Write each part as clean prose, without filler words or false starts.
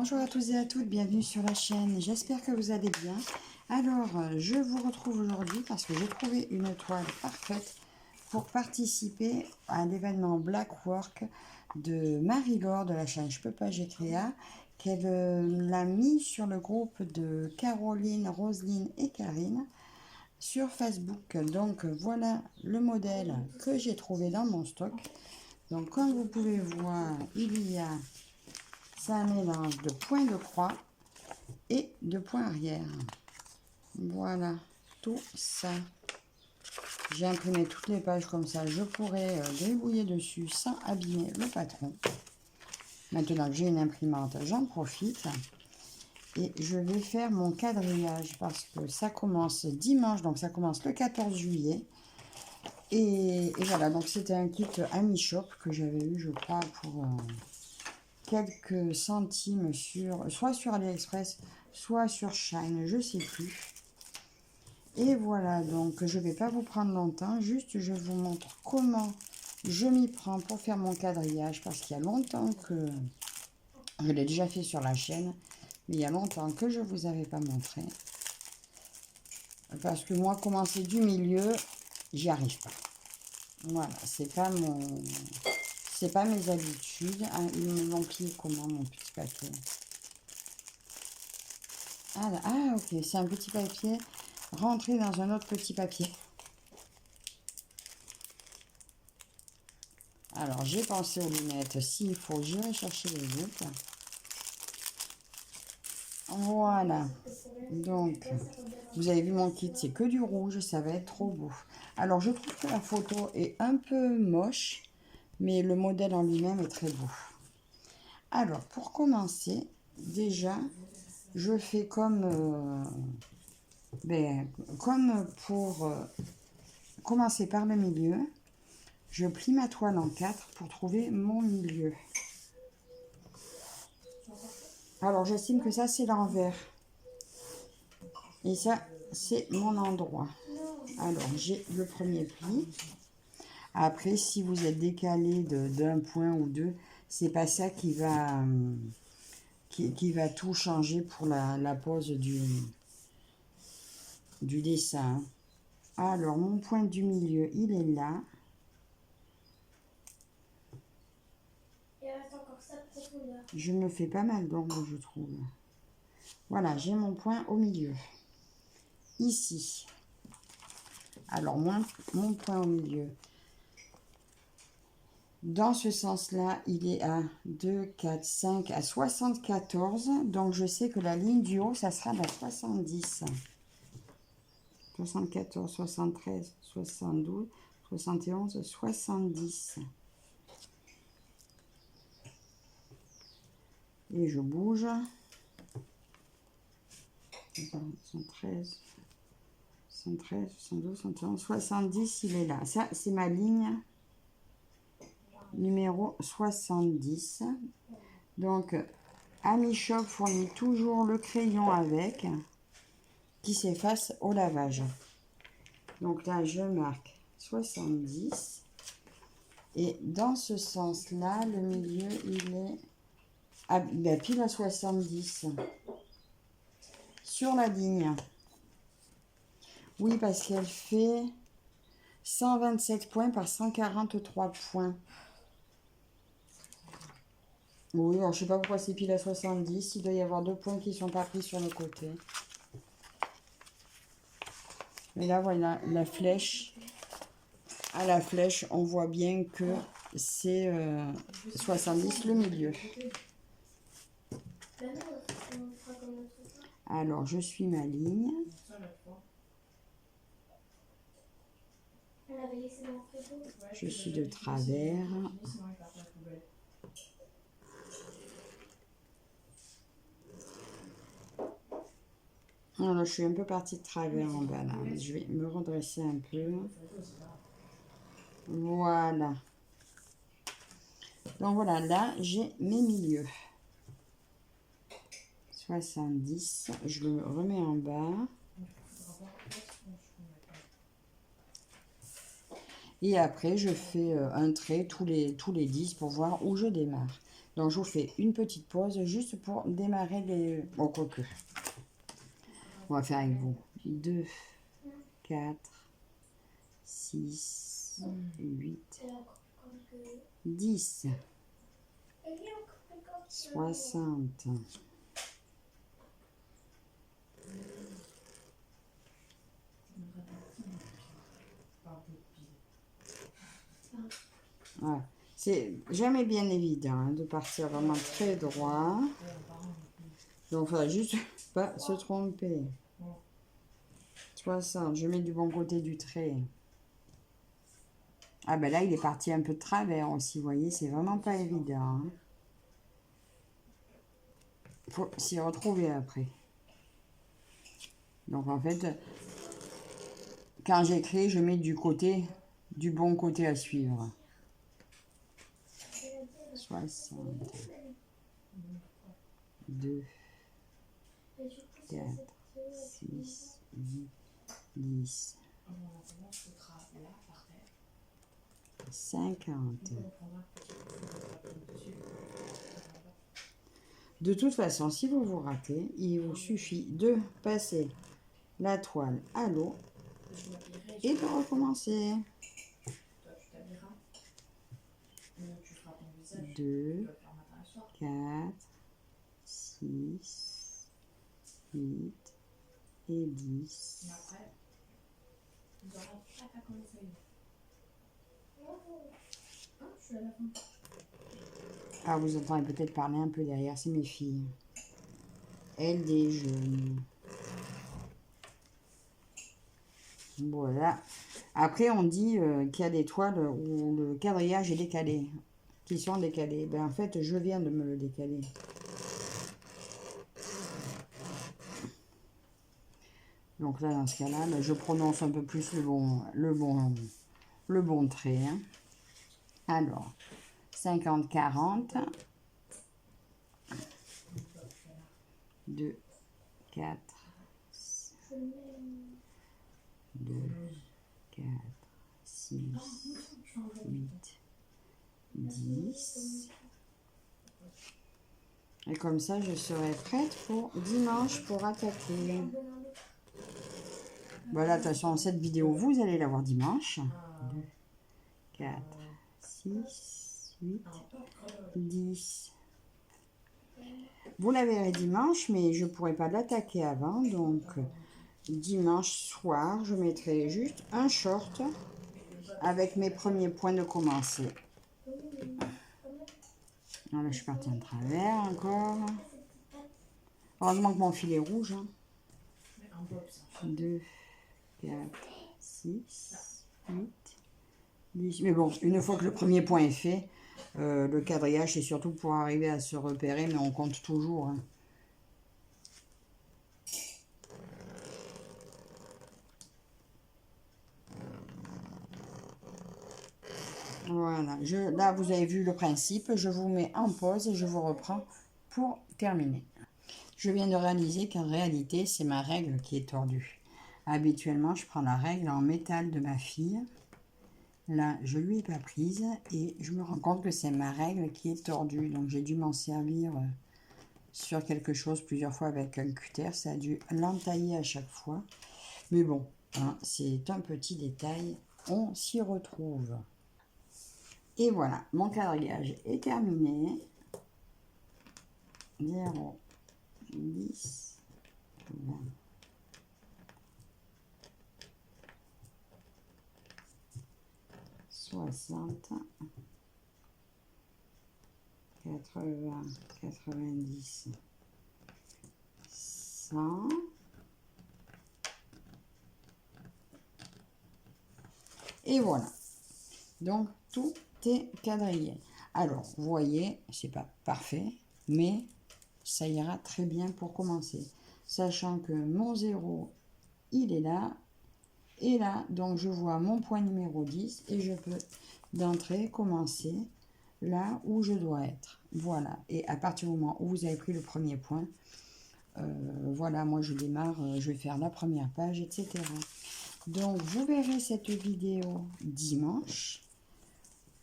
Bonjour à tous et à toutes, bienvenue sur la chaîne, j'espère que vous allez bien. Alors, je vous retrouve aujourd'hui parce que j'ai trouvé une toile parfaite pour participer à l'événement Black Work de Marie-Laure de la chaîne Je peux pas, j'ai créa, qu'elle l'a mis sur le groupe de Caroline, Roselyne et Karine sur Facebook. Donc voilà le modèle que j'ai trouvé dans mon stock. Donc comme vous pouvez voir, il y a... C'est un mélange de points de croix et de points arrière. Voilà, tout ça. J'ai imprimé toutes les pages comme ça. Je pourrais gribouiller dessus sans abîmer le patron. Maintenant que j'ai une imprimante, j'en profite. Et je vais faire mon quadrillage parce que ça commence dimanche. Donc ça commence le 14 juillet. Et voilà, donc c'était un kit Ami Shop que j'avais eu, je crois, pour... quelques centimes soit sur AliExpress, soit sur Shine, je sais plus. Et voilà, donc je vais pas vous prendre longtemps, juste je vous montre comment je m'y prends pour faire mon quadrillage, parce qu'il y a longtemps que je l'ai déjà fait sur la chaîne, mais il y a longtemps que je vous avais pas montré. Parce que moi, commencer du milieu, j'y arrive pas. Voilà, c'est pas mes habitudes. Ah, ils me l'ont plié comment, mon petit papier? Ah, là, ah ok, c'est un petit papier rentré dans un autre petit papier. Alors, j'ai pensé aux lunettes. S'il faut, j'irai chercher les autres. Voilà. Donc, vous avez vu mon kit, c'est que du rouge. Ça va être trop beau. Alors, je trouve que la photo est un peu moche, mais le modèle en lui-même est très beau. Alors, pour commencer, déjà, je fais comme pour commencer par le milieu. Je plie ma toile en 4 pour trouver mon milieu. Alors, j'estime que ça, c'est l'envers. Et ça, c'est mon endroit. Alors, j'ai le premier pli. Après, si vous êtes décalé d'un point ou deux, c'est pas ça qui va tout changer pour la pose du dessin. Alors, mon point du milieu, il est là. Je me fais pas mal d'ombre, je trouve. Voilà, j'ai mon point au milieu. Ici. Alors, mon point au milieu. Dans ce sens-là, il est à 2, 4, 5, à 74. Donc, je sais que la ligne du haut, ça sera la 70. 74, 73, 72, 71, 70. Et je bouge. 73, 73, 72, 71, 70, il est là. Ça, c'est ma ligne numéro 70. Donc, Ami Shop fournit toujours le crayon avec, qui s'efface au lavage. Donc là, je marque 70. Et dans ce sens-là, le milieu, il est pile à 70. Sur la ligne. Oui, parce qu'elle fait 127 points par 143 points. Oui, alors je sais pas pourquoi c'est pile à 70. Il doit y avoir 2 points qui sont pas pris sur le côté. Mais là, voilà, la flèche. À la flèche, on voit bien que c'est 70 le milieu. Alors, je suis ma ligne. Je suis de travers. Alors, je suis un peu partie de travers en bas là. Je vais me redresser un peu. Voilà. Donc voilà, là, j'ai mes milieux. 70. Je le remets en bas. Et après, je fais un trait tous les 10 pour voir où je démarre. Donc, je vous fais une petite pause juste pour démarrer les... Oh, quoique. On va faire avec vous. 2, 4, 6, 8, 10, 60. Voilà. C'est jamais bien évident hein, de partir vraiment très droit. Donc, il faut juste pas se tromper. 60, je mets du bon côté du trait. Ah ben là, il est parti un peu de travers aussi, vous voyez, c'est vraiment pas évident. Il faut s'y retrouver après. Donc en fait, quand j'écris, je mets du bon côté à suivre. 60, 2, 4, 6, 8, 10, 50. De toute façon, si vous vous ratez, il vous suffit de passer la toile à l'eau et de recommencer. 2, 4, 6, 8 et 10. Ah, vous entendez peut-être parler un peu derrière, c'est mes filles. Elles déjeunent. Voilà. Après, on dit qu'il y a des toiles où le quadrillage est décalé, qui sont décalés. Ben, en fait, je viens de me le décaler. Donc là, dans ce cas-là, ben, je prononce un peu plus le bon trait. Hein. Alors, 50, 40. 2, 4, 2, 4, 6, 8, 10. Et comme ça, je serai prête pour dimanche pour attaquer. Voilà, de toute façon, cette vidéo, vous allez la voir dimanche. 2, 4, 6, 8, 10. Vous la verrez dimanche, mais je ne pourrai pas l'attaquer avant. Donc, dimanche soir, je mettrai juste un short avec mes premiers points de commencer. Voilà, je suis partie en travers encore. Heureusement que mon fil est rouge. Hein. 2, 4, 6, 8, 10. Mais bon, une fois que le premier point est fait, le quadrillage, c'est surtout pour arriver à se repérer, mais on compte toujours. Hein. Voilà, là vous avez vu le principe, je vous mets en pause et je vous reprends pour terminer. Je viens de réaliser qu'en réalité, c'est ma règle qui est tordue. Habituellement, je prends la règle en métal de ma fille. Là, je ne lui ai pas prise et je me rends compte que c'est ma règle qui est tordue. Donc, j'ai dû m'en servir sur quelque chose plusieurs fois avec un cutter. Ça a dû l'entailler à chaque fois. Mais bon, hein, c'est un petit détail. On s'y retrouve. Et voilà, mon quadrillage est terminé. 0, 10, 20. Soixante, 80, 90, 100. Et voilà. Donc, tout est quadrillé. Alors, vous voyez, c'est pas parfait, mais ça ira très bien pour commencer. Sachant que mon 0, il est là. Et là, donc je vois mon point numéro 10 et je peux d'entrée commencer là où je dois être. Voilà. Et à partir du moment où vous avez pris le premier point, voilà, moi je démarre, je vais faire la première page, etc. Donc, vous verrez cette vidéo dimanche.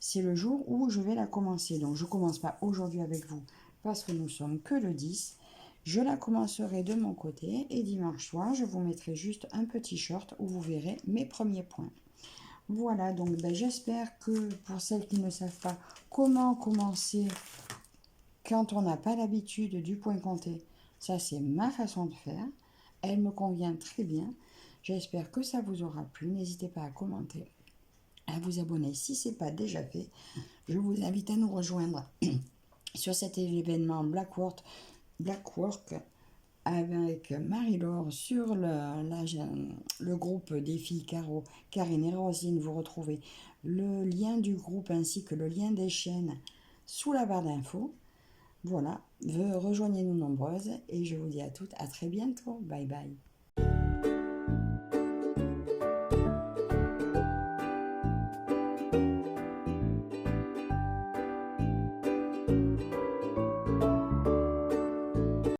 c'est le jour où je vais la commencer. Donc, je ne commence pas aujourd'hui avec vous parce que nous sommes que le 10. Je la commencerai de mon côté et dimanche soir, je vous mettrai juste un petit short où vous verrez mes premiers points. Voilà, donc j'espère que pour celles qui ne savent pas comment commencer quand on n'a pas l'habitude du point compté, ça c'est ma façon de faire. Elle me convient très bien. J'espère que ça vous aura plu. N'hésitez pas à commenter, à vous abonner si ce n'est pas déjà fait. Je vous invite à nous rejoindre sur cet événement Blackwork avec Marie-Laure sur le groupe des filles Caro, Karine et Rosine. Vous retrouvez le lien du groupe ainsi que le lien des chaînes sous la barre d'infos. Voilà, rejoignez-nous nombreuses et je vous dis à toutes à très bientôt. Bye bye.